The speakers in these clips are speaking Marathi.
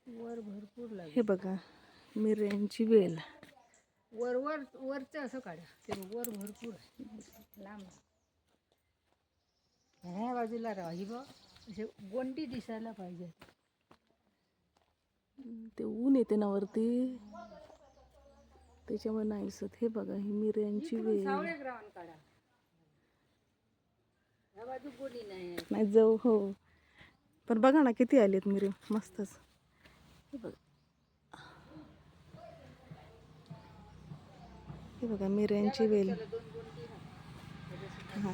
वर भरपूर लागेल. हे बघा मिऱ्यांची वेल. वर वर वरचं असं काढा, ते वर भरपूर आहे लांब. ह्या बाजूला राही बघ, असे गोंडी दिसायला पाहिजे. ते ऊन येते ना वरती त्याच्यामुळे नाही दिसत. हे बघा ही मिऱ्यांची वेल. सावळे ग्राउंड काढा. ह्या बाजू गोडी नाही. नाही जाऊ हो, पण बघा ना किती आलेत मिरे मस्तच. हे बघा, हे बघा मिऱ्यांची वेल. हा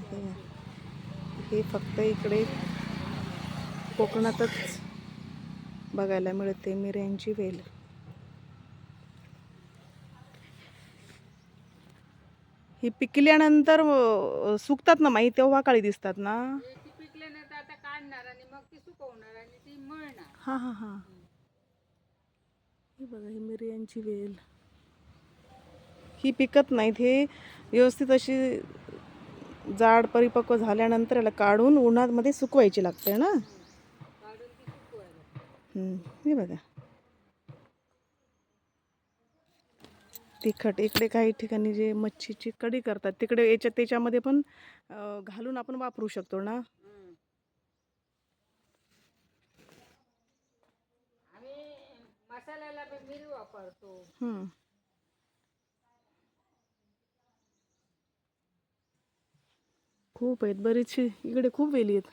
हे फक्त इकडे कोकणातच बघायला मिळते मिऱ्यांची वेल. ही पिकल्यानंतर सुकतात ना माई, तेव्हा काळी दिसतात ना. ती पिकल्यानंतर आता काढणार आणि मग ती सुकवणार आणि ती मळणार. हा हा हा, ही बघा ही मिऱ्यांची वेल. ही पिकत नाहीत, हे व्यवस्थित अशी जाड परिपक्व झाल्यानंतर याला काढून उन्हामध्ये सुकवायची लागते ना. काढून ती सुकवायला. हे बघा तिखट. इकडे काही ठिकाणी जे मच्छीची कढी करतात तिकडे त्याच्यामध्ये पण घालून आपण वापरू शकतो ना. आम्ही मसाल्याला पण मिरी वापरतो. खूप आहेत, बरीचशी इकडे खूप वेली आहेत,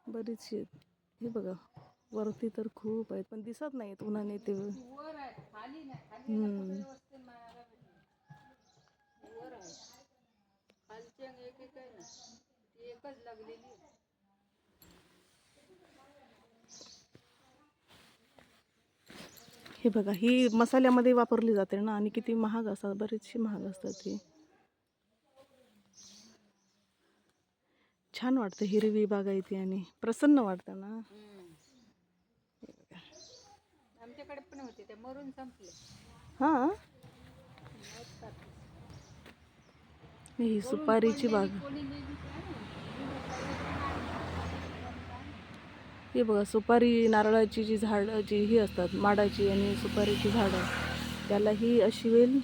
बरीचशी आहेत. हे बघा वरती तर खूप आहेत पण दिसत नाहीत उन्हाने ते. वर आहे, खाली नाही. खाली वस्ती मारायला वर आहे. खालची एक एक आहे ना, ती एकच लागलेली. हे बघा ही मसाल्यामध्ये वापरली जाते ना, आणि किती महाग असतात, बरीचशी महाग असतात ही. छान वाटतं हिरवी बागायती आणि प्रसन्न वाटतं ना. आमच्याकडे पण होते ते मरून संपले. हा, ही सुपारीची बाग. हे बघा सुपारी नारळाची जी झाडं जी ही असतात माडाची आणि सुपारीची झाडं, त्याला ही अशी वेल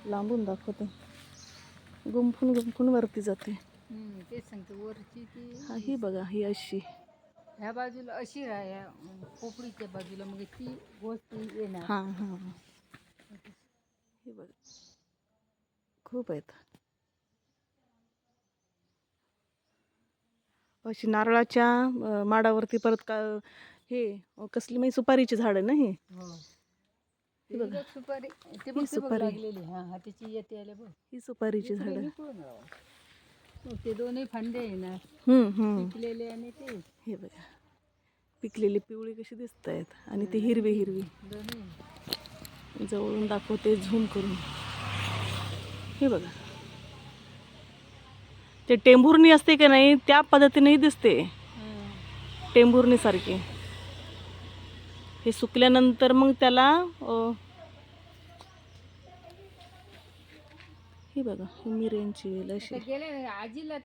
लांबून दाखवते, गुंफून गुंफून वरती जाते. तेच सांगते वरची ती. हा ही बघा ही अशी ह्या बाजूला अशी राहा, पोपडीच्या बाजूला मग ती गोष्ट येणार. हा हा, हे बघा खूप आहेत. अशी नारळाच्या माडावरती परत का हे कसली म्हणजे सुपारीची झाडं ना ही. सुपारी ते ही सुपारी लागलेली. हा हातीची येते आले बघ, ही सुपारीची झाडं. ते दोन्ही फांदे येणार पिकलेले आणि ते. हे बघा पिकलेली पिवळी कशी दिसत आहेत आणि ती हिरवी हिरवी. दोन्ही जवळून दाखवते झूम करून. हे बघा ते टेंभुर्णी असते की नाही त्या पद्धतीनेही दिसते, टेंभुर्णी सारखी. हे सुकल्यानंतर मग त्याला हे बघा ही मिऱ्यांची वेल अशी. गेले आजीला